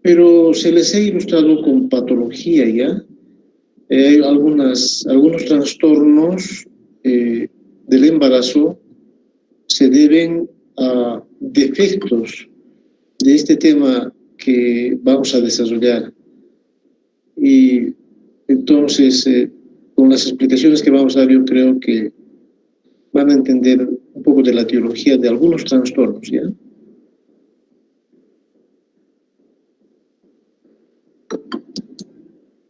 pero se les ha ilustrado con patología ya. Hay algunos trastornos del embarazo se deben a defectos de este tema que vamos a desarrollar. Y entonces, con las explicaciones que vamos a dar, yo creo que van a entender un poco de la etiología de algunos trastornos, ¿ya?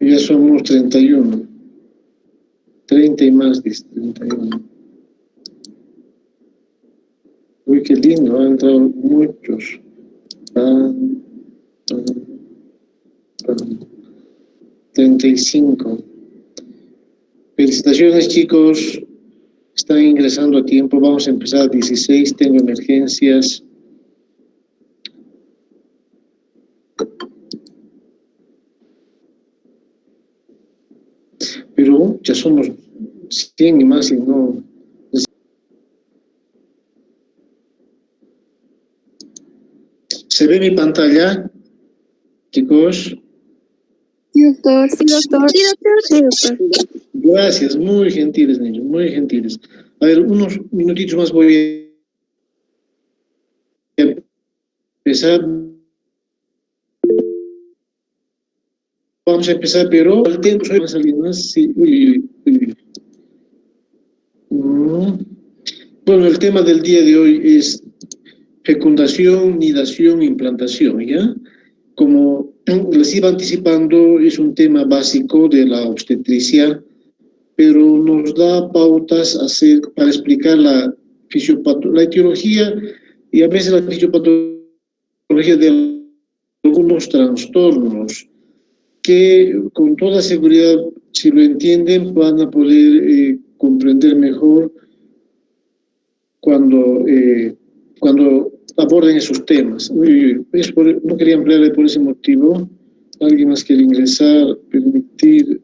Ya somos 31. 30 y más, dice, 31. Uy, qué lindo, han entrado muchos. 35. Felicitaciones, chicos. Están ingresando a tiempo. Vamos a empezar a 16. Tengo emergencias. Pero ya somos 100 y más y no... ¿Se ve mi pantalla, chicos? Sí, doctor. Sí, doctor. Sí, doctor. Sí, doctor. Gracias, muy gentiles, niños, muy gentiles. A ver, unos minutitos más voy a empezar. Vamos a empezar, pero el tiempo soy más alguien más. Sí. Bueno, el tema del día de hoy es fecundación, nidación, implantación, ¿ya? Como les iba anticipando, es un tema básico de la obstetricia, pero nos da pautas para explicar la etiología y a veces la fisiopatología de algunos trastornos que con toda seguridad, si lo entienden, van a poder comprender mejor cuando aborden esos temas. No quería emplearle por ese motivo. ¿Alguien más quiere ingresar? Permitir.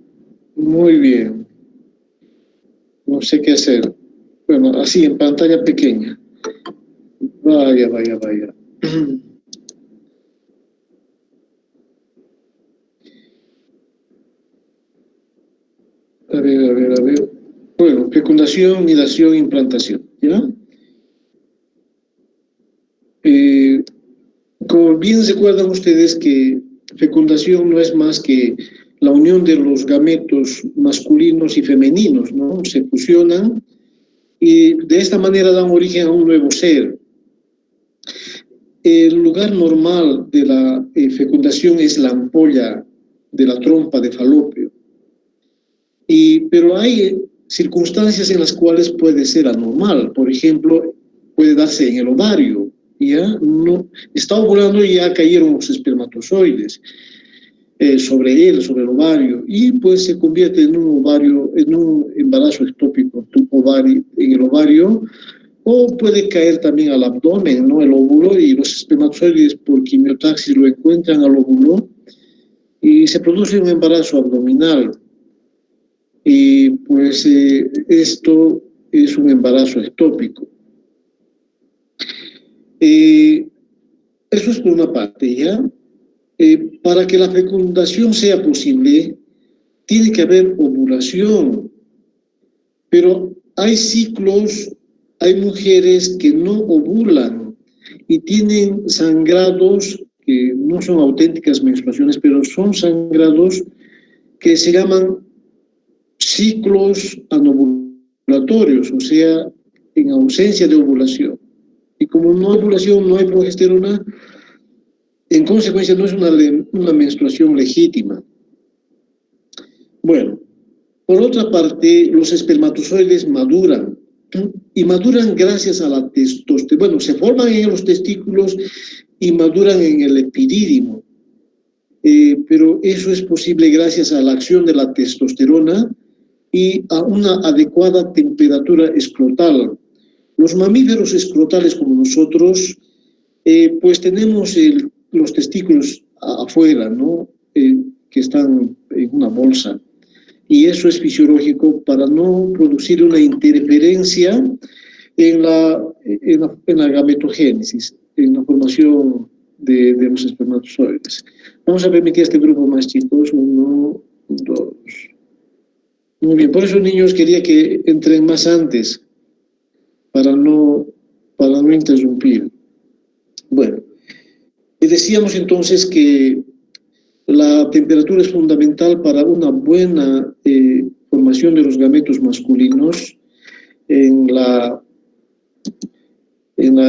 Muy bien. No sé qué hacer. Bueno, así en pantalla pequeña. Vaya. A ver. Bueno, fecundación, nidación, implantación, ¿ya? Como bien recuerdan ustedes que fecundación no es más que la unión de los gametos masculinos y femeninos, ¿no? Se fusionan y de esta manera dan origen a un nuevo ser. El lugar normal de la fecundación es la ampolla de la trompa de falopio. Pero hay circunstancias en las cuales puede ser anormal. Por ejemplo, puede darse en el ovario. Ya no está ovulando y ya cayeron los espermatozoides sobre el ovario, y pues se convierte en un embarazo ectópico en el ovario, o puede caer también al abdomen, ¿no? El óvulo, y los espermatozoides por quimiotaxis lo encuentran al óvulo y se produce un embarazo abdominal. Y pues esto es un embarazo ectópico. Eso es por una parte, ¿ya? Para que la fecundación sea posible, tiene que haber ovulación, pero hay ciclos, hay mujeres que no ovulan y tienen sangrados que no son auténticas menstruaciones, pero son sangrados que se llaman ciclos anovulatorios, o sea, en ausencia de ovulación. Y como no hay ovulación, no hay progesterona, en consecuencia no es una menstruación legítima. Bueno, por otra parte, los espermatozoides maduran, y maduran gracias a la testosterona. Bueno, se forman en los testículos y maduran en el epidídimo, pero eso es posible gracias a la acción de la testosterona y a una adecuada temperatura escrotal. Los mamíferos escrotales como nosotros, pues tenemos los testículos afuera, ¿no? Que están en una bolsa. Y eso es fisiológico para no producir una interferencia en la gametogénesis, en la formación de los espermatozoides. Vamos a permitir a este grupo más chicos, 1, 2. Muy bien, por eso niños quería que entren más antes, para no interrumpir. Bueno, y decíamos entonces que la temperatura es fundamental para una buena formación de los gametos masculinos en la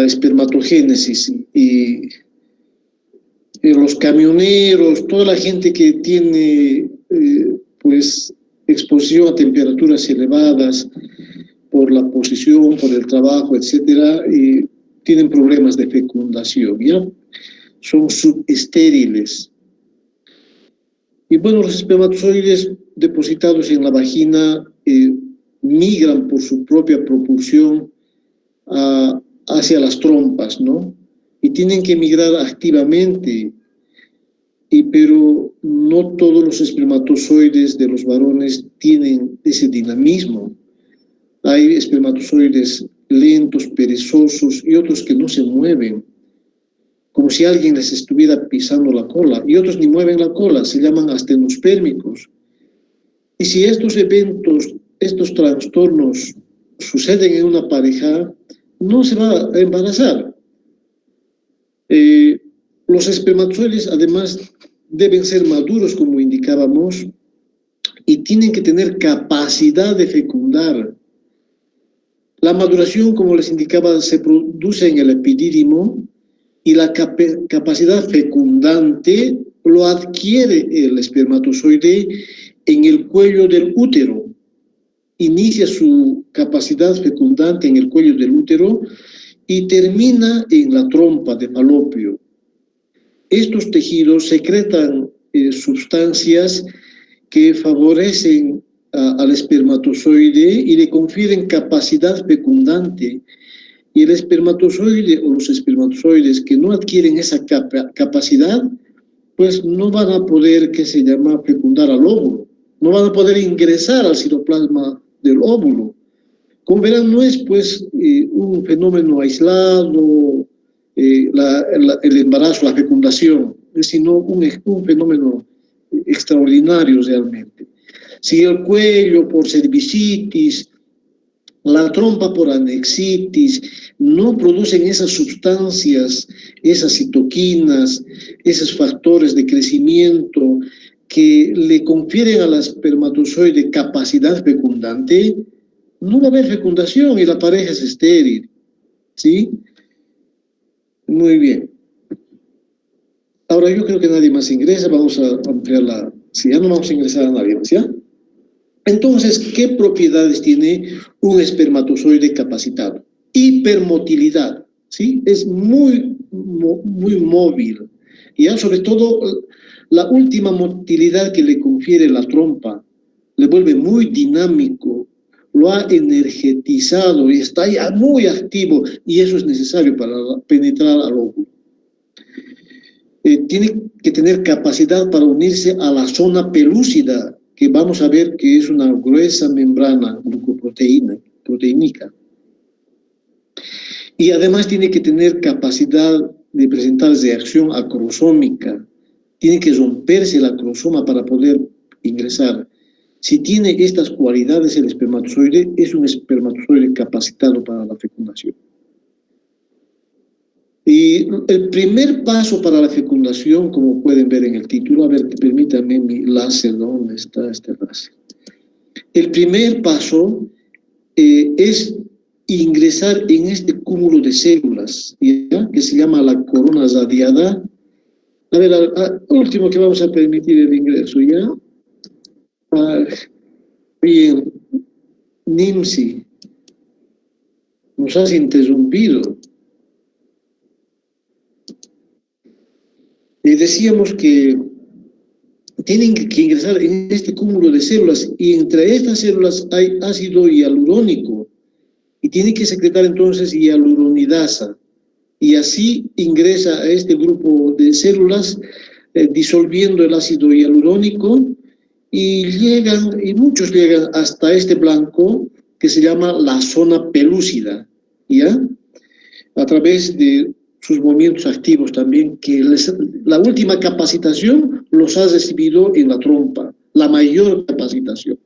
espermatogénesis, y los camioneros, toda la gente que tiene pues exposición a temperaturas elevadas por la posición, por el trabajo, etcétera, tienen problemas de fecundación, ¿ya? Son subestériles. Y bueno, los espermatozoides depositados en la vagina migran por su propia propulsión hacia las trompas, ¿no? Y tienen que migrar activamente, pero no todos los espermatozoides de los varones tienen ese dinamismo. Hay espermatozoides lentos, perezosos, y otros que no se mueven, como si alguien les estuviera pisando la cola, y otros ni mueven la cola, se llaman astenospermicos. Y si estos eventos, estos trastornos suceden en una pareja, no se va a embarazar. Los espermatozoides además deben ser maduros, como indicábamos, y tienen que tener capacidad de fecundar. La maduración, como les indicaba, se produce en el epidídimo, y la capacidad fecundante lo adquiere el espermatozoide en el cuello del útero. Inicia su capacidad fecundante en el cuello del útero y termina en la trompa de falopio. Estos tejidos secretan sustancias que favorecen al espermatozoide y le confieren capacidad fecundante. Y el espermatozoide o los espermatozoides que no adquieren esa capacidad, pues no van a poder, que se llama, fecundar al óvulo. No van a poder ingresar al citoplasma del óvulo. Como verán, no es pues un fenómeno aislado, el embarazo, la fecundación, sino un fenómeno extraordinario realmente. Si el cuello por cervicitis, la trompa por anexitis, no producen esas sustancias, esas citoquinas, esos factores de crecimiento que le confieren al espermatozoide capacidad fecundante, no va a haber fecundación y la pareja es estéril, ¿sí? Muy bien. Ahora yo creo que nadie más ingresa, vamos a ampliar si ya no vamos a ingresar a nadie más, ¿ya? Entonces, ¿qué propiedades tiene un espermatozoide capacitado? Hipermotilidad, ¿sí? Es muy móvil, ¿ya? Sobre todo la última motilidad que le confiere la trompa, le vuelve muy dinámico, lo ha energetizado y está ya muy activo, y eso es necesario para penetrar al óvulo. Tiene que tener capacidad para unirse a la zona pelúcida, que vamos a ver que es una gruesa membrana glucoproteínica. Y además tiene que tener capacidad de presentar reacción acrosómica. Tiene que romperse la acrosoma para poder ingresar. Si tiene estas cualidades, el espermatozoide es un espermatozoide capacitado para la fecundación. Y el primer paso para la fecundación, como pueden ver en el título, a ver, permítanme mi láser, ¿dónde está este láser? El primer paso es ingresar en este cúmulo de células, ¿ya? Que se llama la corona radiada. A ver, último que vamos a permitir el ingreso, ¿ya? Bien, Nimsi, nos has interrumpido. Decíamos que tienen que ingresar en este cúmulo de células, y entre estas células hay ácido hialurónico, y tiene que secretar entonces hialuronidasa, y así ingresa a este grupo de células disolviendo el ácido hialurónico, y muchos llegan hasta este blanco que se llama la zona pelúcida, ¿ya? A través de sus movimientos activos también, que la última capacitación los ha recibido en la trompa, la mayor capacitación.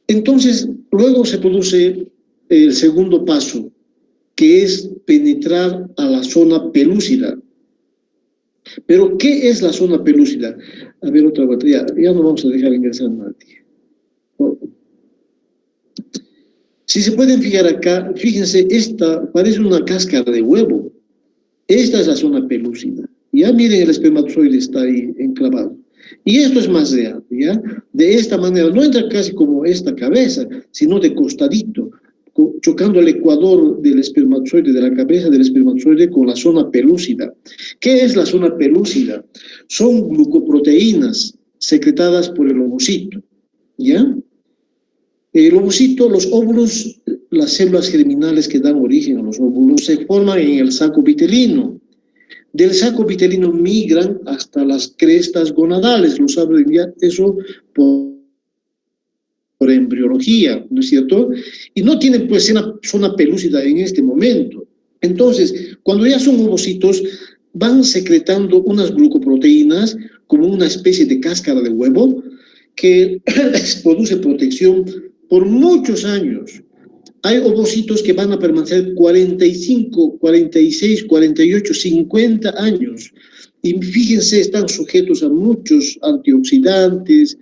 Entonces, luego se produce el segundo paso, que es penetrar a la zona pelúcida. Pero, ¿qué es la zona pelúcida? A ver, otra batería. Ya no vamos a dejar ingresar a nadie. Si se pueden fijar acá, fíjense, esta parece una cáscara de huevo. Esta es la zona pelúcida. Ya miren, el espermatozoide está ahí enclavado. Y esto es más real, ¿ya? De esta manera, no entra casi como esta cabeza, sino de costadito, chocando el ecuador del espermatozoide, de la cabeza del espermatozoide con la zona pelúcida. ¿Qué es la zona pelúcida? Son glucoproteínas secretadas por el ovocito, ¿ya? El ovocito, los óvulos, las células germinales que dan origen a los óvulos, se forman en el saco vitelino. Del saco vitelino migran hasta las crestas gonadales, lo saben ya eso por embriología, ¿no es cierto? Y no tienen pues una zona pelúcida en este momento. Entonces, cuando ya son ovocitos, van secretando unas glucoproteínas como una especie de cáscara de huevo que produce protección por muchos años. Hay ovocitos que van a permanecer 45, 46, 48, 50 años. Y fíjense, están sujetos a muchos antioxidantes,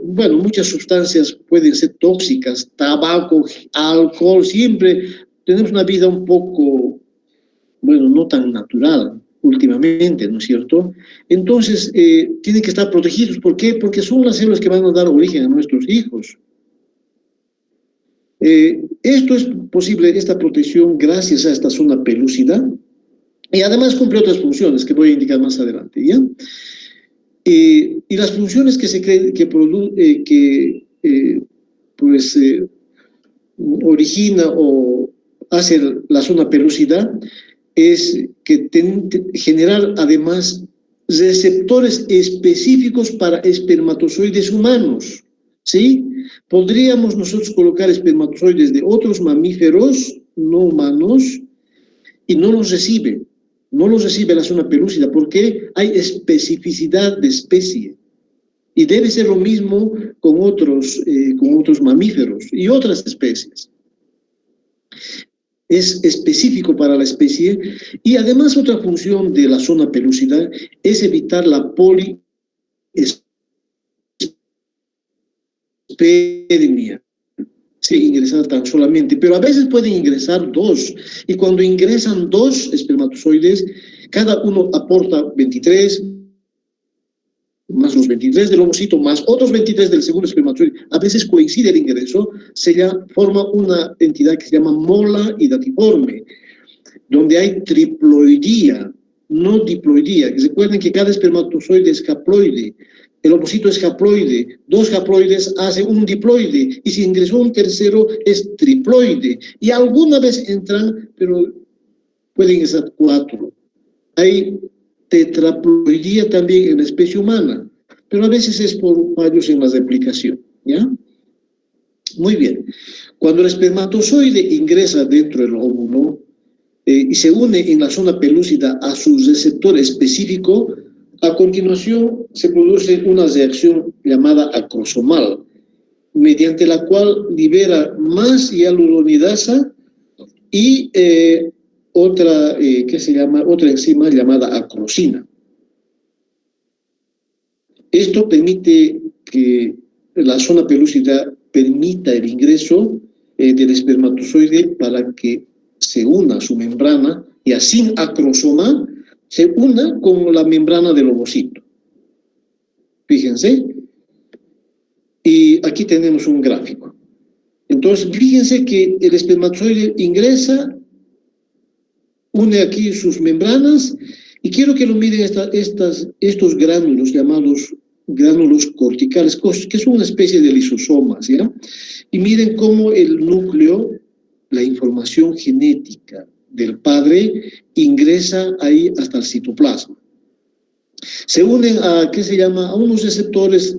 bueno, muchas sustancias pueden ser tóxicas, tabaco, alcohol, siempre tenemos una vida un poco, bueno, no tan natural últimamente, ¿no es cierto? Entonces, tienen que estar protegidos. ¿Por qué? Porque son las células que van a dar origen a nuestros hijos. Esto es posible, esta protección, gracias a esta zona pelúcida, y además cumple otras funciones que voy a indicar más adelante, ¿ya? Y las funciones que se cree que origina o hace la zona pelúcida es que generar además receptores específicos para espermatozoides humanos, ¿sí? Podríamos nosotros colocar espermatozoides de otros mamíferos no humanos y no los recibe la zona pelúcida porque hay especificidad de especie. Y debe ser lo mismo con otros mamíferos y otras especies. Es específico para la especie y además otra función de la zona pelúcida es evitar la poliespermia. Se ingresar tan solamente, pero a veces pueden ingresar dos, y cuando ingresan dos espermatozoides, cada uno aporta 23, más los 23 del ovocito, más otros 23 del segundo espermatozoide. A veces coincide el ingreso, forma una entidad que se llama mola hidatiforme, donde hay triploidía, no diploidía. Recuerden que cada espermatozoide es haploide. El ovocito es haploide, dos haploides hacen un diploide, y si ingresó un tercero es triploide. Y alguna vez entran, pero pueden ingresar 4. Hay tetraploidía también en la especie humana, pero a veces es por fallos en la replicación, ¿ya? Muy bien. Cuando el espermatozoide ingresa dentro del óvulo y se une en la zona pelúcida a su receptor específico, a continuación se produce una reacción llamada acrosomal, mediante la cual libera más hialuronidasa y otra enzima llamada acrosina. Esto permite que la zona pelúcida permita el ingreso del espermatozoide para que se una a su membrana y así acrosoma se una con la membrana del ovocito. Fíjense. Y aquí tenemos un gráfico. Entonces, fíjense que el espermatozoide ingresa, une aquí sus membranas, y quiero que lo miren estos gránulos llamados gránulos corticales, que son una especie de lisosomas, ¿ya? Y miren cómo el núcleo, la información genética del padre, ingresa ahí hasta el citoplasma. Se unen a unos receptores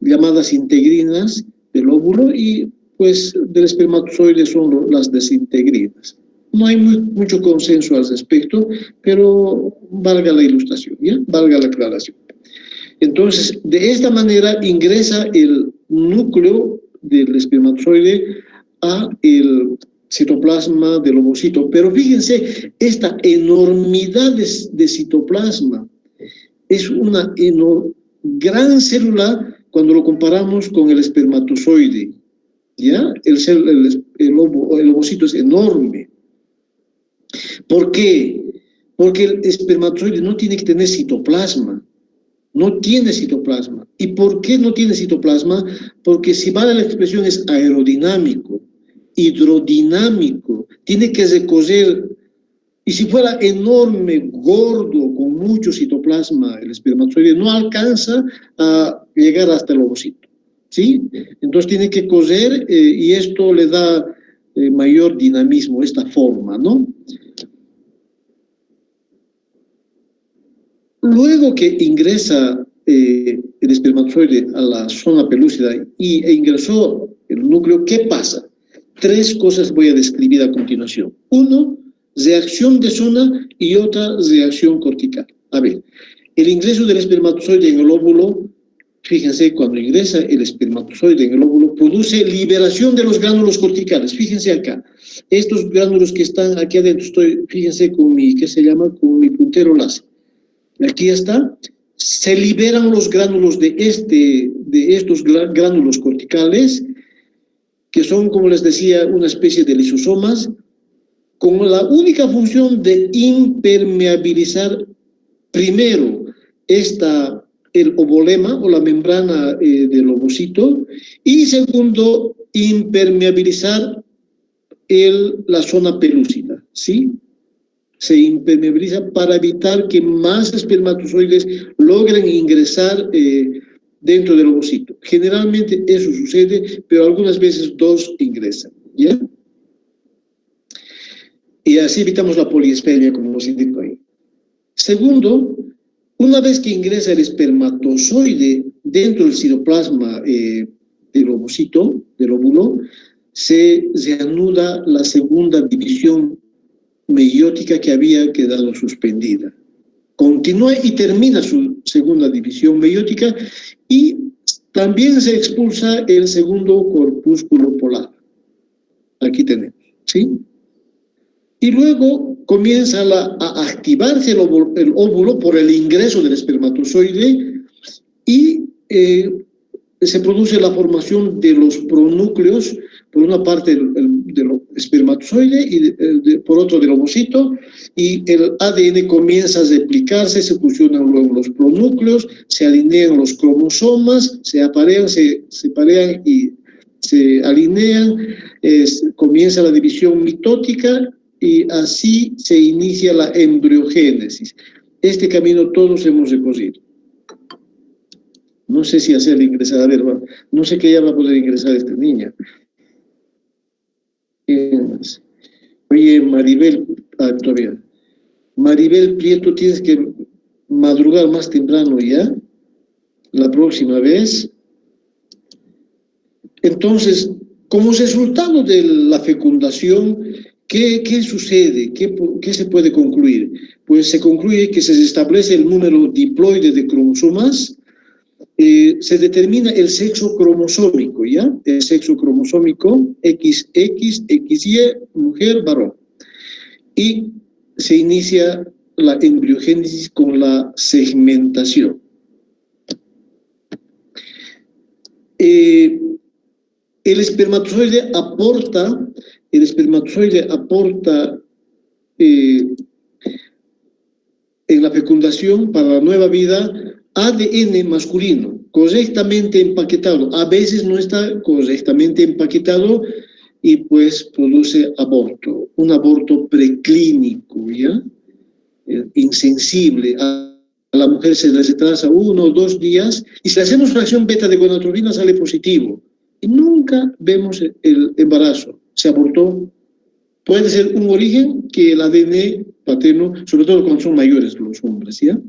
llamadas integrinas del óvulo, y pues del espermatozoide son las desintegrinas. no hay mucho consenso al respecto, pero valga la ilustración, ¿ya? Valga la aclaración. Entonces, de esta manera ingresa el núcleo del espermatozoide a el citoplasma del ovocito. Pero fíjense, esta enormidad de citoplasma es una gran célula cuando lo comparamos con el espermatozoide, ¿ya? El ovocito es enorme. ¿Por qué? Porque el espermatozoide no tiene que tener citoplasma. No tiene citoplasma. ¿Y por qué no tiene citoplasma? Porque si vale la expresión es aerodinámico, hidrodinámico, tiene que recorrer, y si fuera enorme, gordo, con mucho citoplasma, el espermatozoide no alcanza a llegar hasta el ovocito, ¿sí? Entonces tiene que correr y esto le da mayor dinamismo, esta forma, ¿no? Luego que ingresa el espermatozoide a la zona pelúcida e ingresó el núcleo, ¿qué pasa? 3 cosas voy a describir a continuación. 1, reacción de zona y otra reacción cortical. A ver, el ingreso del espermatozoide en el óvulo, fíjense, cuando ingresa el espermatozoide en el óvulo, produce liberación de los gránulos corticales. Fíjense acá, estos gránulos que están aquí adentro, fíjense con mi, ¿qué se llama? Con mi puntero láser. Aquí está, se liberan los gránulos de estos gránulos corticales, que son, como les decía, una especie de lisosomas, con la única función de impermeabilizar primero el ovolema o la membrana del ovocito, y segundo, impermeabilizar la zona pelúcida, ¿sí? Se impermeabiliza para evitar que más espermatozoides logren ingresar dentro del ovocito. Generalmente eso sucede, pero algunas veces 2 ingresan, ¿ya? Y así evitamos la poliespemia, como nos indicó ahí. Segundo, una vez que ingresa el espermatozoide dentro del citoplasma del ovocito, del óvulo, se reanuda la segunda división meiótica que había quedado suspendida. Continúa y termina su segunda división meiótica y también se expulsa el segundo corpúsculo polar. Aquí tenemos, ¿sí? Y luego comienza a activarse el óvulo por el ingreso del espermatozoide y se produce la formación de los pronúcleos, por una parte del espermatozoide y por otro del ovocito, y el ADN comienza a replicarse, se fusionan luego los pronúcleos, se alinean los cromosomas, se aparean, se parean y se alinean, comienza la división mitótica y así se inicia la embriogénesis. Este camino todos hemos recorrido. No sé si hacerle ingresar, a ver, no sé qué ya va a poder ingresar esta niña. Oye, Maribel, todavía. Maribel Prieto, tienes que madrugar más temprano ya, la próxima vez. Entonces, como resultado de la fecundación, ¿qué sucede? ¿Qué se puede concluir? Pues se concluye que se establece el número diploide de cromosomas, se determina el sexo cromosómico, ¿ya? El sexo cromosómico XX, XY, mujer, varón. Y se inicia la embriogénesis con la segmentación. El espermatozoide aporta en la fecundación para la nueva vida ADN masculino, correctamente empaquetado. A veces no está correctamente empaquetado y pues produce aborto, un aborto preclínico, ¿ya? Insensible. A la mujer se le retrasa 1 o 2 días y si le hacemos fracción beta de gonadotrofina sale positivo. Y nunca vemos el embarazo. Se abortó. Puede ser un origen que el ADN paterno, sobre todo cuando son mayores los hombres, ¿ya?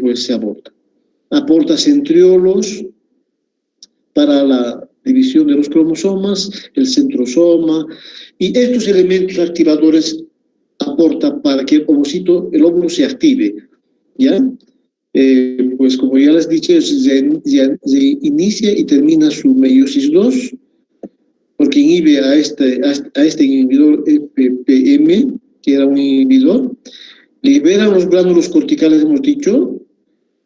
Pues se aborta. Aporta centriolos para la división de los cromosomas, el centrosoma, y estos elementos activadores aportan para que el óvulo se active, ¿ya? Pues como ya les dije, se inicia y termina su meiosis 2, porque inhibe a este inhibidor EPPM, que era un inhibidor, libera los glándulos corticales, hemos dicho,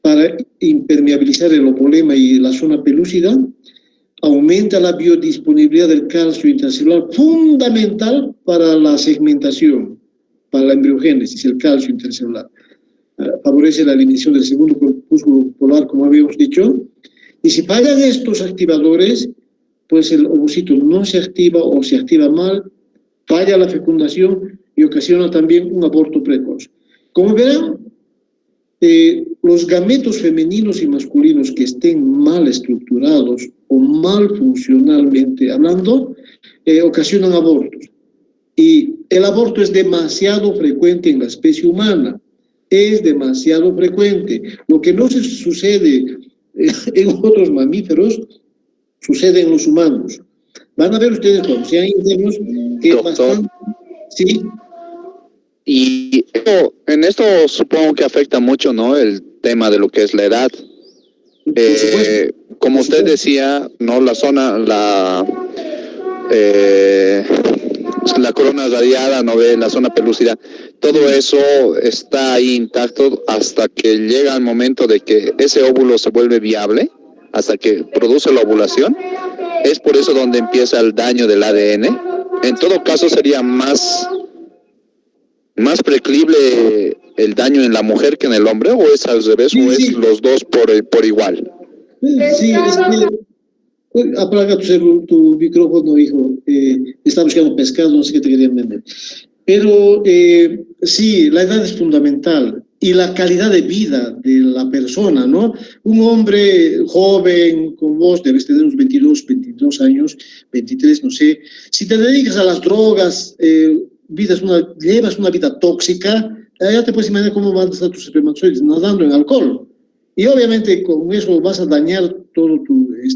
para impermeabilizar el opolema y la zona pelúcida, aumenta la biodisponibilidad del calcio intracelular, fundamental para la segmentación, para la embriogénesis, el calcio intracelular. Favorece la eliminación del segundo corpúsculo polar, como habíamos dicho, y si fallan estos activadores, pues el ovocito no se activa o se activa mal, falla la fecundación y ocasiona también un aborto precoz. Como verán, los gametos femeninos y masculinos que estén mal estructurados o mal funcionalmente hablando, ocasionan abortos. Y el aborto es demasiado frecuente en la especie humana, es demasiado frecuente. Lo que no sucede en otros mamíferos, sucede en los humanos. Van a ver ustedes cuando sean internos que es bastante... ¿Sí? Y en esto supongo que afecta mucho, ¿no? El tema de lo que es la edad. Como usted decía, ¿no? La corona radiada, ¿no ve? La zona pelúcida, todo eso está ahí intacto hasta que llega el momento de que ese óvulo se vuelve viable, hasta que produce la ovulación. Es por eso donde empieza el daño del ADN. En todo caso sería más preclible el daño en la mujer que en el hombre, o es al revés, sí, o es los dos por igual. Sí, es que apaga tu micrófono, hijo. Está buscando pescado, no sé qué te querían vender. Pero sí, la edad es fundamental y la calidad de vida de la persona, ¿no? Un hombre joven, con vos, debes tener unos 22 años, 23, no sé. Si te dedicas a las drogas, llevas una vida tóxica, ya te puedes imaginar cómo van a estar tus espermatozoides nadando en alcohol. Y obviamente con eso vas a dañar todo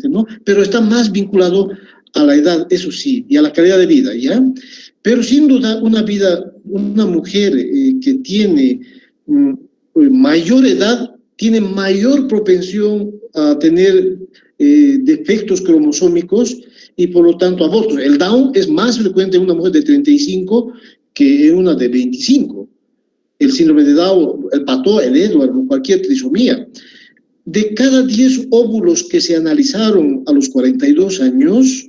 ¿no? Pero está más vinculado a la edad, eso sí, y a la calidad de vida, ¿ya? Pero sin duda una mujer que tiene mayor edad, tiene mayor propensión a tener defectos cromosómicos y por lo tanto abortos. El Down es más frecuente en una mujer de 35 que en una de 25. El síndrome de Down, el Pató, el Edward, cualquier trisomía. De cada 10 óvulos que se analizaron a los 42 años,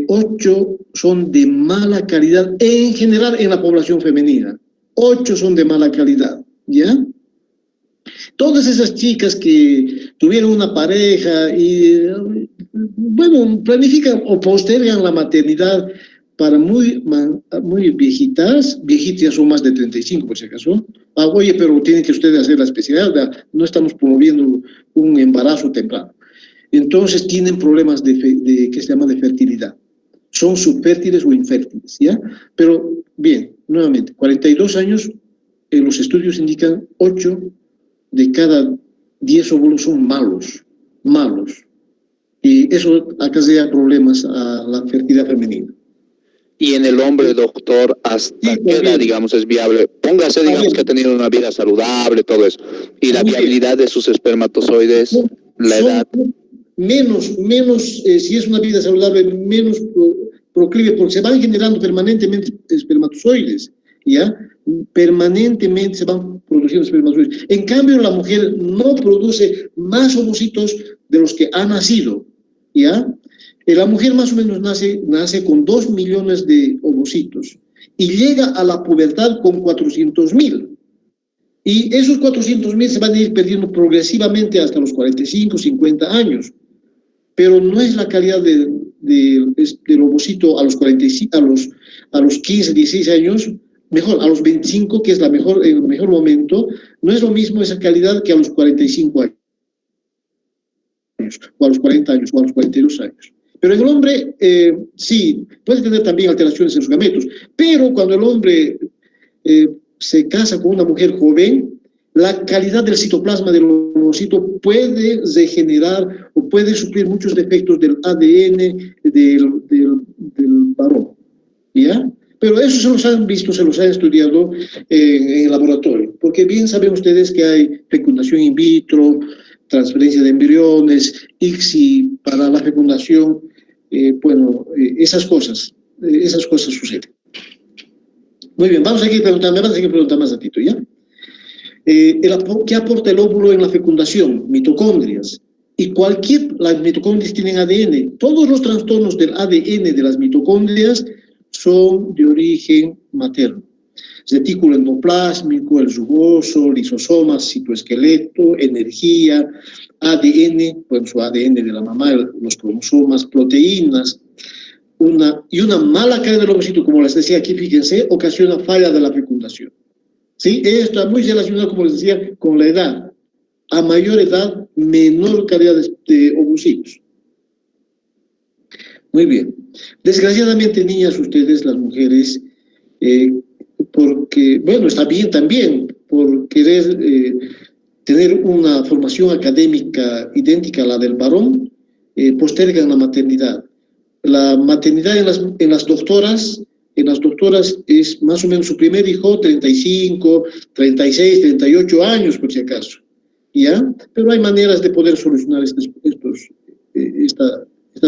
8 son de mala calidad, en general en la población femenina. 8 son de mala calidad, ¿ya? Todas esas chicas que tuvieron una pareja y, bueno, planifican o postergan la maternidad para muy viejitas ya son más de 35 por si acaso. Oye, pero tienen que ustedes hacer la especialidad, no estamos promoviendo un embarazo temprano. Entonces tienen problemas que se llama de fertilidad. Son subfértiles o infértiles, ¿ya? Pero, bien, nuevamente, 42 años, los estudios indican 8 de cada 10 óvulos son malos. Y eso acarrea problemas a la fertilidad femenina. Y en el hombre, doctor, ¿hasta qué edad, digamos, es viable? Póngase, digamos, que ha tenido una vida saludable, todo eso. Y la viabilidad de sus espermatozoides, la edad. Menos, si es una vida saludable, menos proclive, porque se van generando permanentemente espermatozoides, ¿ya? Permanentemente se van produciendo espermatozoides. En cambio, la mujer no produce más ovocitos de los que ha nacido, ¿ya? La mujer más o menos nace con 2 millones de ovocitos y llega a la pubertad con 400.000. Y esos 400.000 se van a ir perdiendo progresivamente hasta los 45, 50 años. Pero no es la calidad del ovocito a los 45, a los 15, 16 años, mejor, a los 25, que es el mejor momento, no es lo mismo esa calidad que a los 45 años, o a los 40 años, o a los 42 años. Pero en el hombre, sí, puede tener también alteraciones en sus gametos, pero cuando el hombre se casa con una mujer joven, la calidad del citoplasma del ovocito puede regenerar o puede suplir muchos defectos del ADN del varón, ¿ya? Pero eso se los han visto, se los han estudiado en el laboratorio, porque bien saben ustedes que hay fecundación in vitro, transferencia de embriones, ICSI para la fecundación, esas cosas suceden. Muy bien, vamos a seguir preguntando, me vas a seguir preguntando más ratito, ¿ya? ¿Qué aporta el óvulo en la fecundación? Mitocondrias. Y las mitocondrias tienen ADN. Todos los trastornos del ADN de las mitocondrias son de origen materno. Retículo endoplásmico, el rugoso, lisosomas, citoesqueleto, energía, ADN, su ADN de la mamá, los cromosomas, proteínas, una mala calidad del ovocito, como les decía aquí, fíjense, ocasiona falla de la fecundación. ¿Sí? Esto está muy relacionado, como les decía, con la edad. A mayor edad, menor calidad de ovocitos. Muy bien. Desgraciadamente, niñas, ustedes, las mujeres, porque, está bien también, por querer tener una formación académica idéntica a la del varón, postergan la maternidad. La maternidad en las doctoras es más o menos su primer hijo, 35, 36, 38 años, por si acaso, ¿ya? Pero hay maneras de poder solucionar estas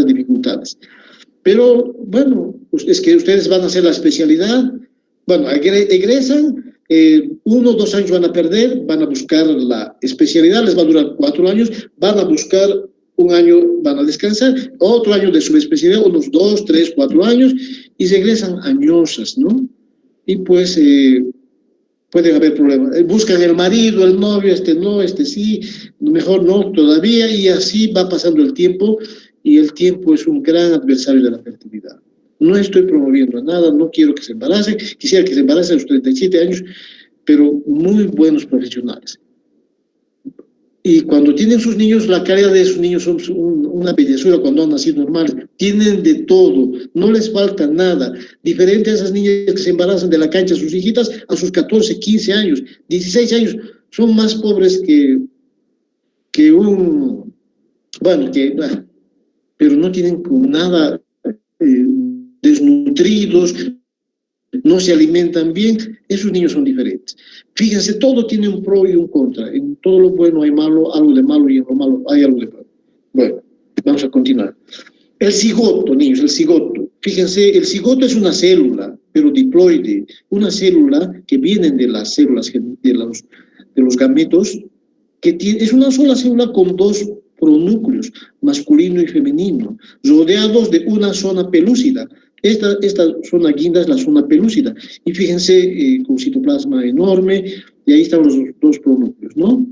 dificultades. Pero, es que ustedes van a hacer la especialidad, egresan, 1 o 2 años van a perder, van a buscar la especialidad, les va a durar 4 años, van a buscar 1 año, van a descansar, otro año de subespecialidad, unos 2, 3, 4 años, y regresan añosas, ¿no? Y pues pueden haber problemas. Buscan el marido, el novio, no, sí, mejor no todavía, y así va pasando el tiempo, y el tiempo es un gran adversario de la fertilidad. No estoy promoviendo nada, no quiero que se embaracen, quisiera que se embaracen a los 37 años, pero muy buenos profesionales. Y cuando tienen sus niños, la calidad de sus niños son una bellezura cuando han nacido normales. Tienen de todo, no les falta nada. Diferente a esas niñas que se embarazan de la cancha, sus hijitas, a sus 14, 15 años, 16 años, son más pobres pero no tienen nada, desnutridos, no se alimentan bien, esos niños son diferentes. Fíjense, todo tiene un pro y un contra. En todo lo bueno hay algo de malo, y en lo malo hay algo de bueno. Bueno, vamos a continuar. El cigoto, niños, el cigoto. Fíjense, el cigoto es una célula, pero diploide, una célula que viene de las células de los gametos, es una sola célula con 2 pronúcleos, masculino y femenino, rodeados de una zona pelúcida. Esta zona guinda es la zona pelúcida. Y fíjense, con citoplasma enorme, y ahí están los 2 pronúcleos, ¿no?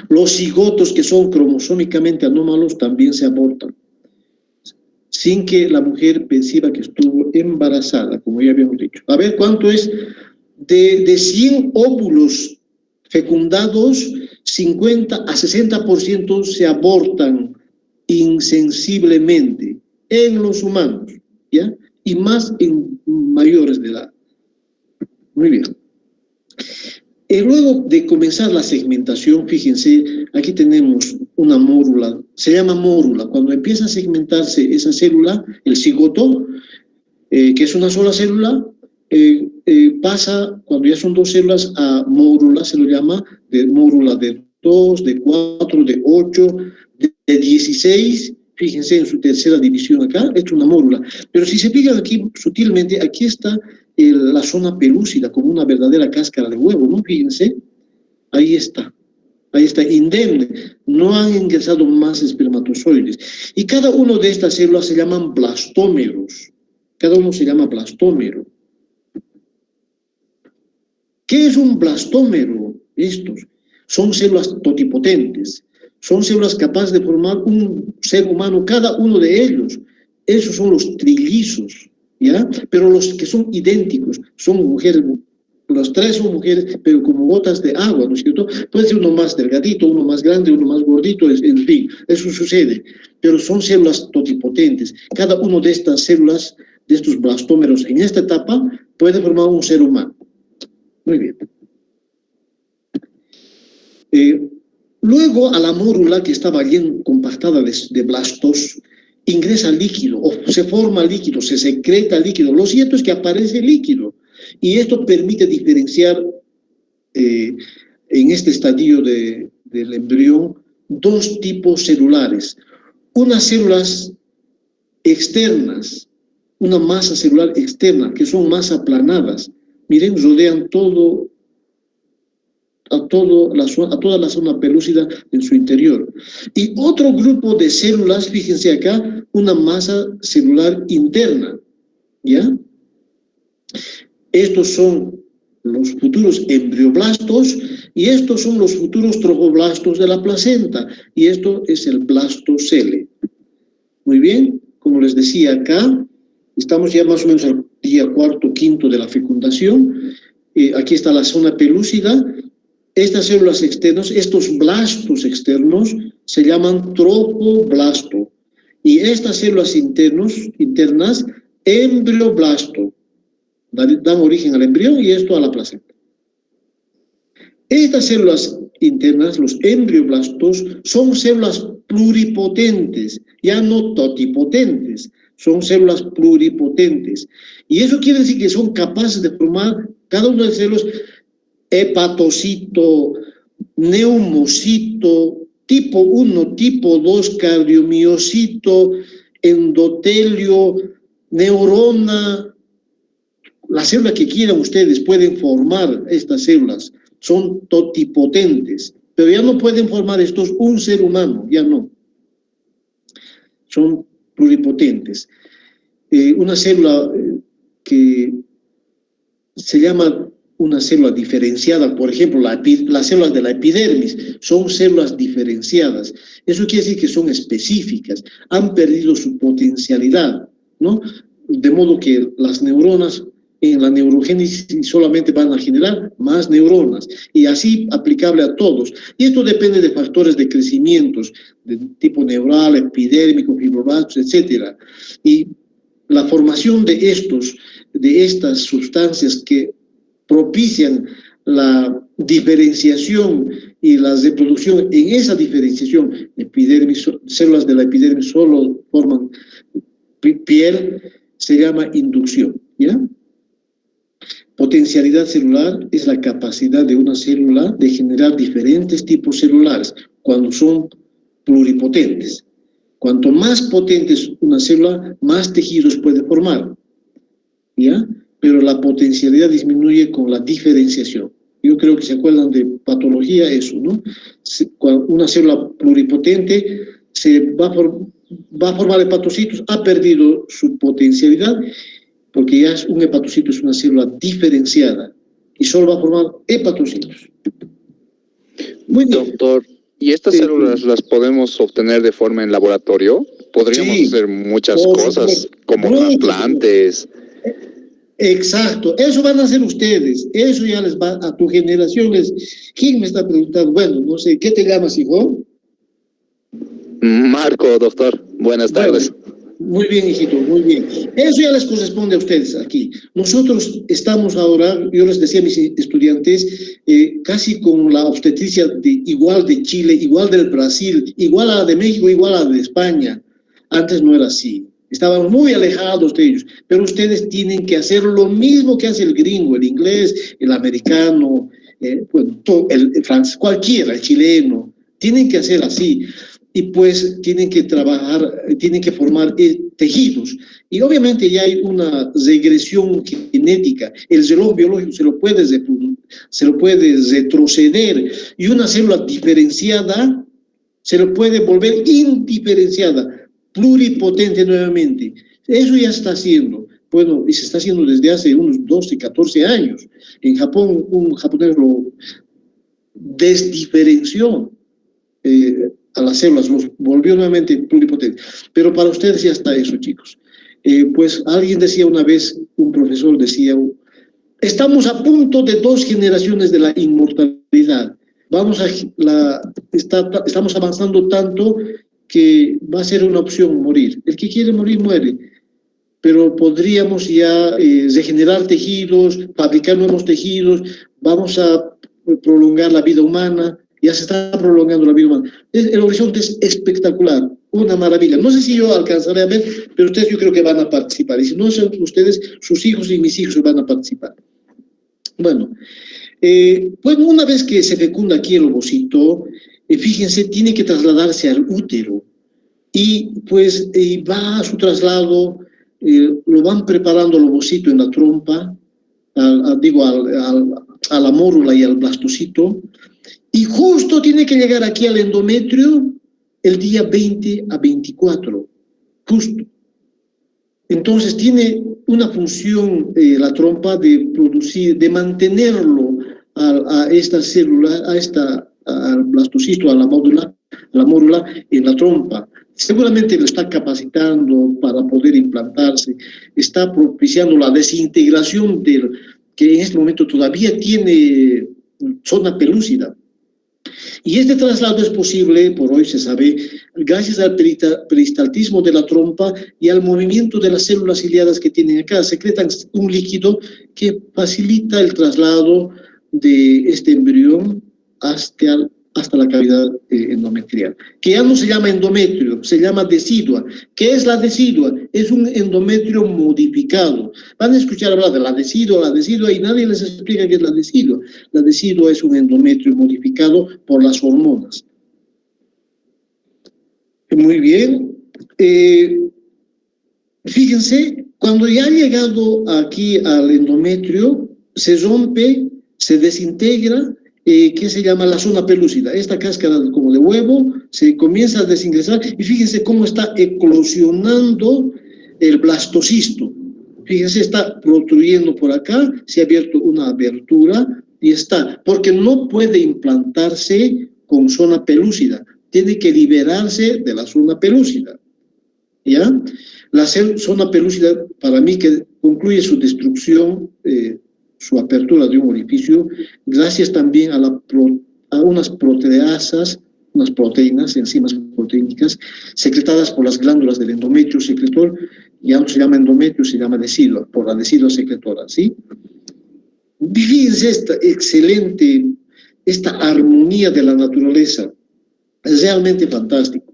Los cigotos que son cromosómicamente anómalos también se abortan, sin que la mujer perciba que estuvo embarazada, como ya habíamos dicho. A ver, ¿cuánto es? De 100 óvulos fecundados, 50 a 60% se abortan insensiblemente en los humanos, ¿ya? Y más en mayores de edad. Muy bien. Luego de comenzar la segmentación, fíjense, aquí tenemos una mórula, se llama mórula. Cuando empieza a segmentarse esa célula, el cigoto, que es una sola célula, pasa, cuando ya son 2 células, a mórula, se lo llama, de mórula de 2, de 4, de 8, de 16, fíjense en su tercera división acá, es una mórula. Pero si se fijan aquí sutilmente, aquí está la zona pelúcida, como una verdadera cáscara de huevo, ¿no? Fíjense, ahí está, indemne, no han ingresado más espermatozoides. Y cada uno de estas células se llaman blastómeros, cada uno se llama blastómero. ¿Qué es un blastómero? Estos son células totipotentes, son células capaces de formar un ser humano, cada uno de ellos. Esos son los trillizos, ¿ya? Pero los que son idénticos, son mujeres, los 3 son mujeres, pero como gotas de agua, ¿no es cierto? Puede ser uno más delgadito, uno más grande, uno más gordito, en fin, eso sucede. Pero son células totipotentes. Cada uno de estas células, de estos blastómeros, en esta etapa, puede formar un ser humano. Muy bien. Luego a la mórula, que estaba bien compactada de blastos, ingresa líquido, o se forma líquido, se secreta líquido. Lo cierto es que aparece líquido. Y esto permite diferenciar en este estadio del embrión dos tipos celulares. Unas células externas, una masa celular externa, que son más aplanadas. Miren, rodean a toda la zona pelúcida en su interior. Y otro grupo de células, fíjense acá, una masa celular interna, ¿ya? Estos son los futuros embrioblastos y estos son los futuros trofoblastos de la placenta. Y esto es el blastocele. Muy bien, como les decía acá, estamos ya más o menos al día cuarto, quinto de la fecundación. Aquí está la zona pelúcida. Estas células externas, estos blastos externos, se llaman tropoblasto. Y estas células internas, embrioblasto. Dan origen al embrión y esto a la placenta. Estas células internas, los embrioblastos, son células pluripotentes, ya no totipotentes, son células pluripotentes. Y eso quiere decir que son capaces de formar cada una de las células hepatocito, neumocito, tipo 1, tipo 2, cardiomiocito, endotelio, neurona. La célula que quieran ustedes pueden formar estas células, son totipotentes, pero ya no pueden formar estos un ser humano, ya no. Son pluripotentes. Una célula que se llama una célula diferenciada, por ejemplo, las células de la epidermis son células diferenciadas. Eso quiere decir que son específicas, han perdido su potencialidad, ¿no? De modo que las neuronas en la neurogénesis solamente van a generar más neuronas, y así aplicable a todos. Y esto depende de factores de crecimientos, de tipo neural, epidérmico, fibroblastos, etc. Y la formación de estas sustancias que propician la diferenciación y la reproducción, en esa diferenciación, células de la epidermis solo forman piel, se llama inducción, ¿ya? Potencialidad celular es la capacidad de una célula de generar diferentes tipos celulares cuando son pluripotentes. Cuanto más potente es una célula, más tejidos puede formar, ¿ya? Pero la potencialidad disminuye con la diferenciación. Yo creo que se acuerdan de patología, eso, ¿no? Una célula pluripotente va a formar hepatocitos, ha perdido su potencialidad, porque ya un hepatocito es una célula diferenciada y solo va a formar hepatocitos. Muy bien. Doctor, ¿y estas células las podemos obtener de forma en laboratorio? Podríamos hacer muchas cosas, como trasplantes. Exacto, eso van a hacer ustedes, eso ya les va a tu generación. ¿Quién me está preguntando? Bueno, no sé, ¿qué te llamas, hijo? Marco, doctor, buenas tardes. Muy bien, hijito, muy bien. Eso ya les corresponde a ustedes aquí. Nosotros estamos ahora, yo les decía a mis estudiantes, casi con la obstetricia igual de Chile, igual del Brasil, igual a la de México, igual a la de España. Antes no era así. Estaban muy alejados de ellos, pero ustedes tienen que hacer lo mismo que hace el gringo, el inglés, el americano, el francés, cualquiera, el chileno. Tienen que hacer así. Y pues tienen que trabajar, tienen que formar tejidos. Y obviamente ya hay una regresión genética. El reloj biológico se lo puede retroceder. Y una célula diferenciada se lo puede volver indiferenciada, pluripotente nuevamente. Eso ya está haciendo. Bueno, y se está haciendo desde hace unos 12, 14 años. En Japón, un japonés lo desdiferenció a las células, los volvió nuevamente pluripotentes. Pero para ustedes ya está eso, chicos. Pues alguien decía una vez, un profesor decía, estamos a punto de 2 generaciones de la inmortalidad. Estamos avanzando tanto que va a ser una opción morir. El que quiere morir, muere. Pero podríamos ya regenerar tejidos, fabricar nuevos tejidos, vamos a prolongar la vida humana. Ya se está prolongando la vida humana. El horizonte es espectacular, una maravilla. No sé si yo alcanzaré a ver, pero ustedes yo creo que van a participar. Y si no son ustedes, sus hijos y mis hijos van a participar. Bueno, bueno, una vez que se fecunda aquí el ovocito, fíjense, tiene que trasladarse al útero. Y pues va a su traslado, lo van preparando el ovocito en la trompa, a la mórula y al blastocito, y justo tiene que llegar aquí al endometrio el día 20 a 24, justo. Entonces tiene una función la trompa de producir, de mantenerlo a esta célula, al blastocito, a la mórula en la trompa. Seguramente lo está capacitando para poder implantarse, está propiciando la desintegración que en este momento todavía tiene zona pelúcida. Y este traslado es posible, por hoy se sabe, gracias al peristaltismo de la trompa y al movimiento de las células ciliadas que tienen acá. Secretan un líquido que facilita el traslado de este embrión hasta la cavidad endometrial, que ya no se llama endometrio, se llama decidua. ¿Qué es la decidua? Es un endometrio modificado. Van a escuchar hablar de la decidua, y nadie les explica qué es la decidua. La decidua es un endometrio modificado por las hormonas. Muy bien. Fíjense, cuando ya ha llegado aquí al endometrio, se rompe, se desintegra, que se llama la zona pelúcida. Esta cáscara como de huevo se comienza a desingresar y fíjense cómo está eclosionando el blastocisto. Fíjense, está protruiendo por acá, se ha abierto una abertura y está, porque no puede implantarse con zona pelúcida, tiene que liberarse de la zona pelúcida. ¿Ya? La zona pelúcida, para mí, que concluye su destrucción, su apertura de un orificio, gracias también a unas proteasas, unas proteínas, enzimas proteínicas, secretadas por las glándulas del endometrio secretor. Ya no se llama endometrio, se llama decidua, por la decidua secretora, ¿sí? Fíjense esta excelente, esta armonía de la naturaleza, es realmente fantástico.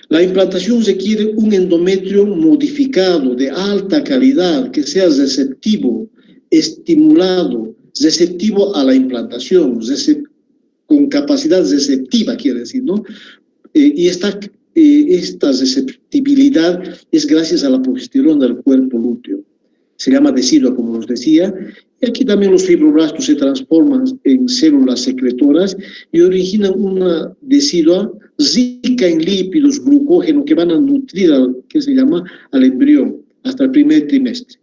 La implantación requiere un endometrio modificado, de alta calidad, que sea receptivo, estimulado, receptivo a la implantación, con capacidad receptiva, quiere decir, ¿no? Y esta receptibilidad es gracias a la progesterona del cuerpo lúteo. Se llama decidua, como os decía. Y aquí también los fibroblastos se transforman en células secretoras y originan una decidua rica en lípidos, glucógeno, que van a nutrir al embrión hasta el primer trimestre.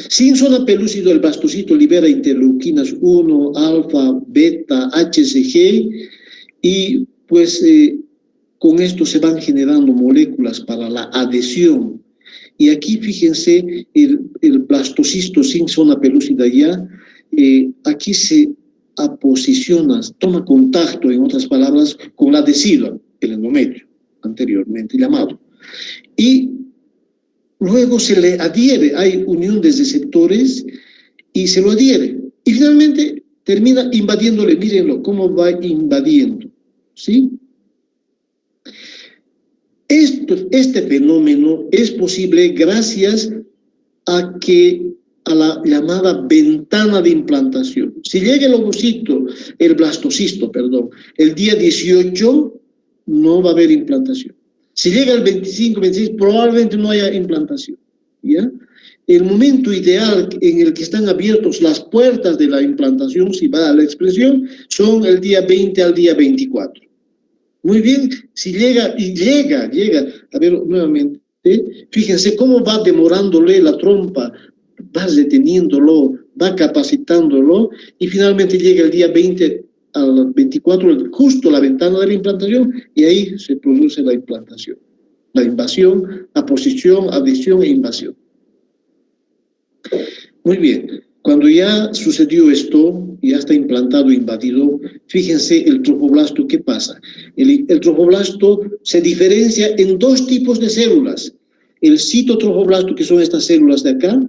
Sin zona pelúcida, el blastocito libera interleuquinas 1, alfa, beta, HCG, y pues con esto se van generando moléculas para la adhesión. Y aquí fíjense, el blastocisto sin zona pelúcida ya, aquí se aposiciona, toma contacto, en otras palabras, con la decidua, el endometrio, anteriormente llamado. Y luego se le adhiere, hay unión de receptores y se lo adhiere. Y finalmente termina invadiéndole, mírenlo, cómo va invadiendo, ¿sí? Este fenómeno es posible gracias a la llamada ventana de implantación. Si llega el blastocisto, el día 18, no va a haber implantación. Si llega el 25, 26, probablemente no haya implantación, ¿ya? El momento ideal en el que están abiertos las puertas de la implantación, si va a la expresión, son el día 20 al día 24. Muy bien, si llega, a ver nuevamente, fíjense cómo va demorándole la trompa, va deteniéndolo, va capacitándolo, y finalmente llega el día 20 al 24, justo la ventana de la implantación, y ahí se produce la implantación, la invasión, aposición, adhesión e invasión. Muy bien, cuando ya sucedió esto, ya está implantado e invadido, fíjense el trofoblasto, ¿qué pasa? El trofoblasto se diferencia en dos tipos de células. El citotrofoblasto, que son estas células de acá,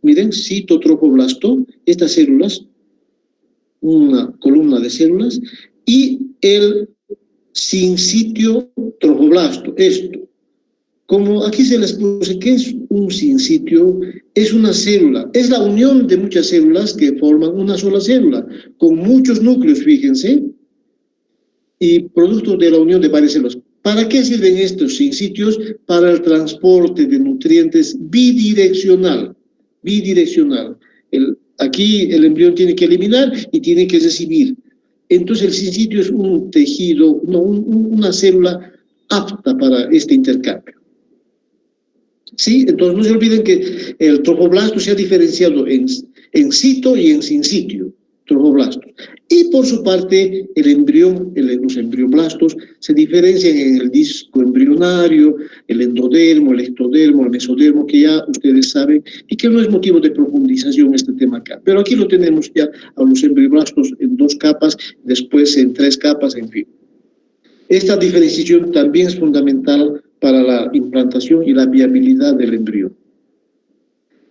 miren, citotrofoblasto, estas células, una columna de células, y el sincitio tromboblasto, esto. Como aquí se les puse, ¿qué es un sincitio? Es una célula, es la unión de muchas células que forman una sola célula, con muchos núcleos, fíjense, y producto de la unión de varias células. ¿Para qué sirven estos sincitios? Para el transporte de nutrientes bidireccional. Bidireccional. Aquí el embrión tiene que eliminar y tiene que recibir. Entonces el sincitio es un tejido, no, una célula apta para este intercambio. ¿Sí? Entonces no se olviden que el tromboblasto se ha diferenciado en cito y en sincitio, tromboblastos. Y por su parte, el embrión, los embrioblastos se diferencian en el disco embrionario, el endodermo, el ectodermo, el mesodermo, que ya ustedes saben, y que no es motivo de profundización este tema acá. Pero aquí lo tenemos ya a los embrioblastos en 2 capas, después en 3 capas, en fin. Esta diferenciación también es fundamental para la implantación y la viabilidad del embrión.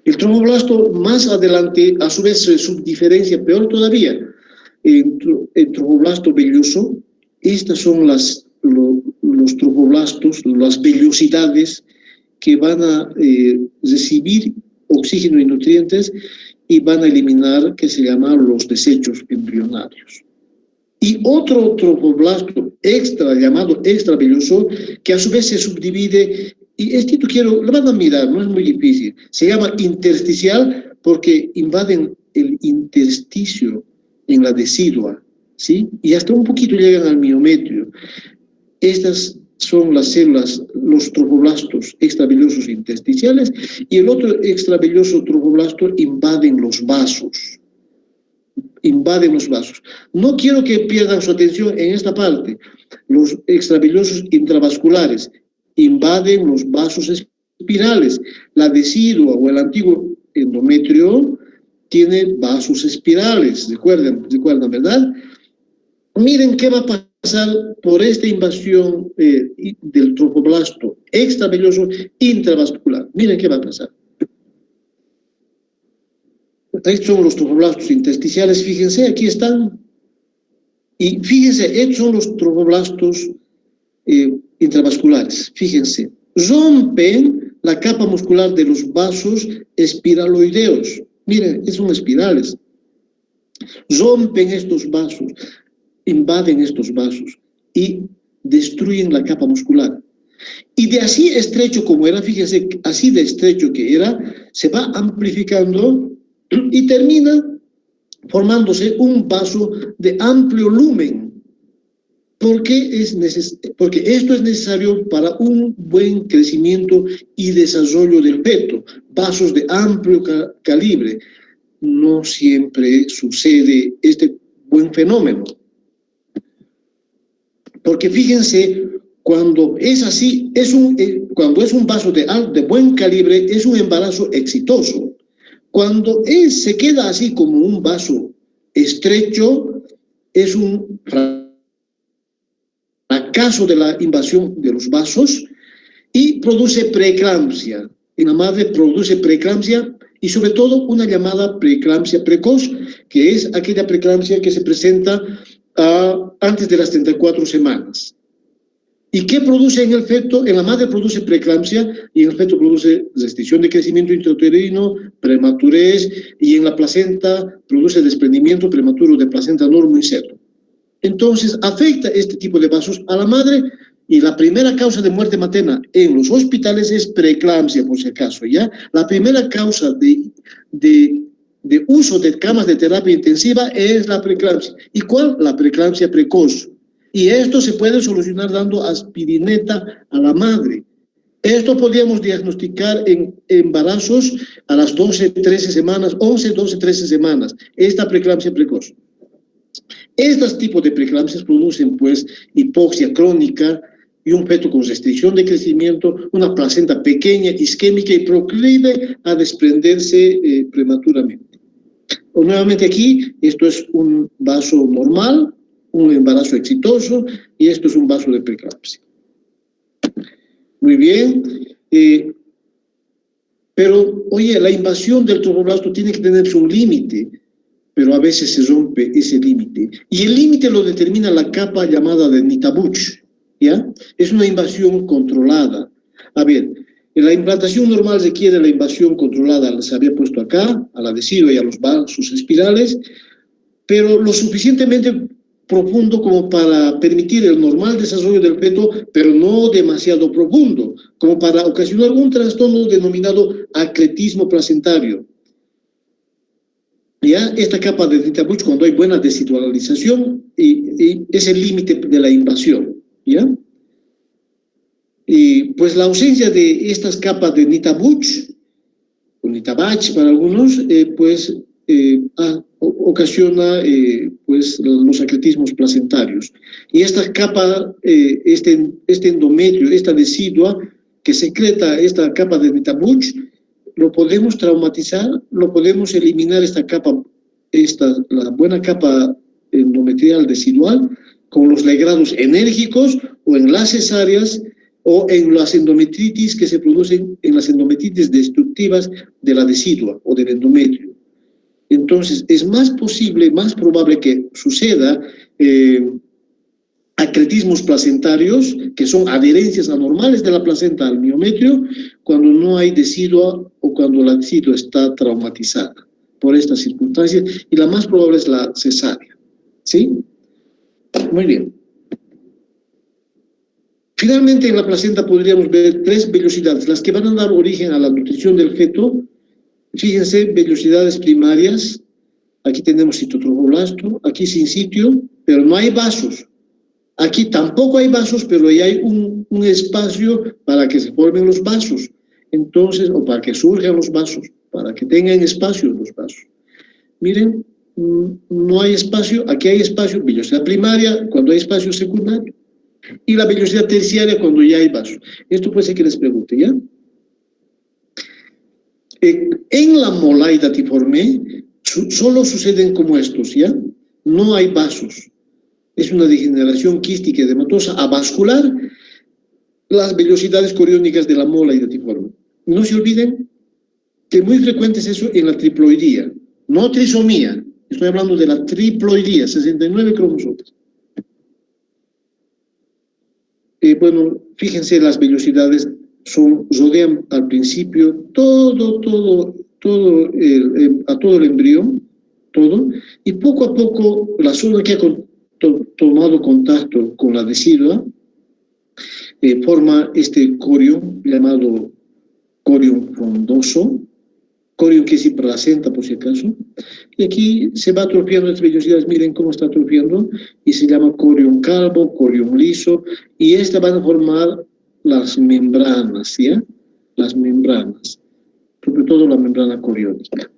El tromboblasto más adelante, a su vez, se subdiferencia peor todavía. El tromboblasto velloso, estas son los tromboblastos, las vellosidades que van a recibir oxígeno y nutrientes y van a eliminar, que se llaman los desechos embrionarios. Y otro tromboblasto extra, llamado extravelloso, que a su vez se subdivide, y esto lo van a mirar, no es muy difícil, se llama intersticial porque invaden el intersticio en la decidua, ¿sí? Y hasta un poquito llegan al miometrio. Estas son las células, los tromboblastos extravellosos intersticiales, y el otro extravelloso tromboblasto invaden los vasos. Invaden los vasos. No quiero que pierdan su atención en esta parte. Los extravellosos intravasculares invaden los vasos espirales. La decidua o el antiguo endometrio tiene vasos espirales. ¿Recuerdan, verdad? Miren qué va a pasar por esta invasión del tromboblasto extravelloso intravascular. Miren qué va a pasar. Estos son los tromboblastos intersticiales, fíjense, aquí están. Y fíjense, estos son los tromboblastos intravasculares, fíjense. Rompen la capa muscular de los vasos espiraloideos. Miren, son espirales. Rompen estos vasos, invaden estos vasos y destruyen la capa muscular. Y de así estrecho como era, fíjense, así de estrecho que era, se va amplificando y termina formándose un vaso de amplio lumen, porque esto es necesario para un buen crecimiento y desarrollo del feto, vasos de amplio calibre. No siempre sucede este buen fenómeno, porque fíjense, cuando es así, cuando es un vaso de buen calibre, es un embarazo exitoso. Cuando se queda así como un vaso estrecho, es un fracaso de la invasión de los vasos y produce preeclampsia. En la madre produce preeclampsia y sobre todo una llamada preeclampsia precoz, que es aquella preeclampsia que se presenta antes de las 34 semanas. ¿Y qué produce en el feto? En la madre produce preeclampsia y en el feto produce restricción de crecimiento intrauterino, prematurez, y en la placenta produce desprendimiento prematuro de placenta normoinserto. Entonces afecta este tipo de vasos a la madre, y la primera causa de muerte materna en los hospitales es preeclampsia, por si acaso, ¿ya? La primera causa de uso de camas de terapia intensiva es la preeclampsia. ¿Y cuál? La preeclampsia precoz. Y esto se puede solucionar dando aspirineta a la madre. Esto podríamos diagnosticar en embarazos a las 12, 13 semanas, 11, 12, 13 semanas, esta preeclampsia precoz. Estos tipos de preeclampsias producen, pues, hipoxia crónica y un feto con restricción de crecimiento, una placenta pequeña, isquémica y proclive a desprenderse prematuramente. Nuevamente aquí, esto es un vaso normal, un embarazo exitoso, y esto es un vaso de preeclampsia. Muy bien, pero oye, la invasión del tromboblasto tiene que tener su límite. pero a veces se rompe ese límite. Y el límite lo determina la capa llamada de Nitabuch, ¿ya? Es una invasión controlada. A ver, la implantación normal requiere la invasión controlada, se había puesto acá, a la decidua y a los vasos espirales, pero lo suficientemente profundo como para permitir el normal desarrollo del feto, pero no demasiado profundo, como para ocasionar un trastorno denominado acletismo placentario. ¿Ya? Esta capa de Nitabuch, cuando hay buena desitualización, y es el límite de la invasión, ¿ya? Y pues la ausencia de estas capas de Nitabuch, o Nitabach para algunos, ocasiona pues los acletismos placentarios. Y esta capa, este endometrio, esta decidua que secreta esta capa de Nitabuch, lo podemos traumatizar, lo podemos eliminar esta capa, la buena capa endometrial decidual, con los legrados enérgicos o en las cesáreas o en las endometritis que se producen, en las endometritis destructivas de la decidua o del endometrio. Entonces, es más posible, más probable que suceda acletismos placentarios, que son adherencias anormales de la placenta al miometrio, cuando no hay decidua o cuando la decidua está traumatizada por estas circunstancias, y la más probable es la cesárea. ¿Sí? Muy bien. Finalmente, en la placenta podríamos ver 3 vellosidades, las que van a dar origen a la nutrición del feto. Fíjense, vellosidades primarias. Aquí tenemos citotrofoblasto, aquí sin sitio, pero no hay vasos. Aquí tampoco hay vasos, pero ahí hay un espacio para que se formen los vasos. Entonces, o para que surjan los vasos, para que tengan espacio los vasos. Miren, no hay espacio, aquí hay espacio, vellosidad primaria, cuando hay espacio secundario. Y la vellosidad terciaria cuando ya hay vasos. Esto puede ser que les pregunte, ¿ya? En la mola hidatiforme solo suceden como estos, ¿ya? No hay vasos. Es una degeneración quística edematosa avascular, las vellosidades coriónicas de la mola hidatiforme. No se olviden que muy frecuente es eso en la triploidía, no trisomía. Estoy hablando de la triploidía, 69 cromosomas. Bueno, fíjense, las vellosidades rodean al principio a todo el embrión, todo, y poco a poco la zona que ha tomado contacto con la decidua forma este corión llamado corión frondoso, corión que es placenta por si acaso, y aquí se va atrofiando las vellosidades, miren cómo está atrofiando, y se llama corión calvo, corión liso, y estas van a formar las membranas, ¿ya? Las membranas, sobre todo la membrana coriónica.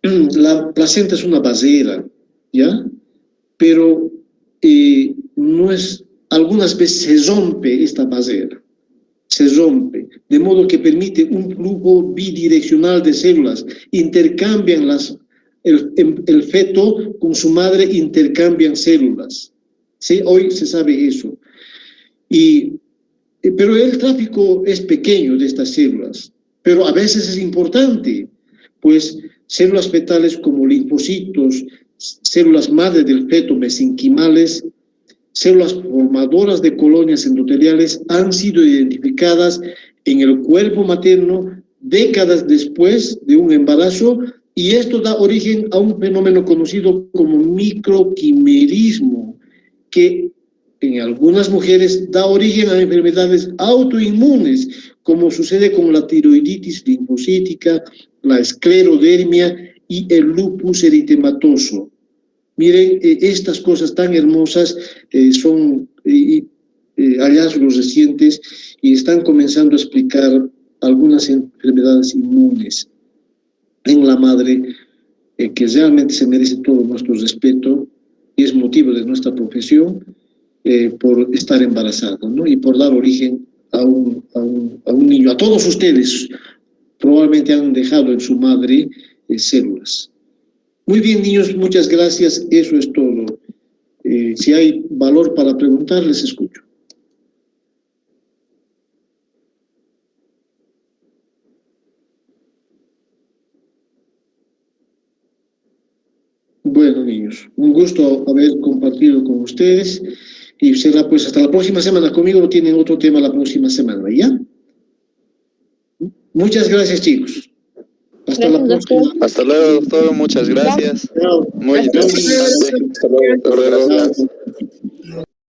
La placenta es una basera, ¿ya? Pero no es, algunas veces se rompe esta basera, se rompe, de modo que permite un flujo bidireccional de células, intercambian el feto con su madre, intercambian células. ¿Sí? Hoy se sabe eso. Pero el tráfico es pequeño de estas células, pero a veces es importante, pues células fetales como linfocitos, células madre del feto mesenquimales, células formadoras de colonias endoteliales han sido identificadas en el cuerpo materno décadas después de un embarazo, y esto da origen a un fenómeno conocido como microquimerismo, que en algunas mujeres da origen a enfermedades autoinmunes, como sucede con la tiroiditis linfocítica, la esclerodermia y el lupus eritematoso. Miren, estas cosas tan hermosas son hallazgos recientes y están comenzando a explicar algunas enfermedades inmunes en la madre, que realmente se merece todo nuestro respeto y es motivo de nuestra profesión por estar embarazada, ¿no? Y por dar origen a un niño. A todos ustedes probablemente han dejado en su madre células. Muy bien, niños, muchas gracias. Eso es todo. Si hay valor para preguntar, les escucho. Bueno, niños, un gusto haber compartido con ustedes y será pues hasta la próxima semana. Conmigo no tienen otro tema la próxima semana, ¿ya? Muchas gracias, chicos. Hasta la próxima. Hasta luego, doctor. Muchas gracias. Chao. Muy interesante. Hasta luego. Chao.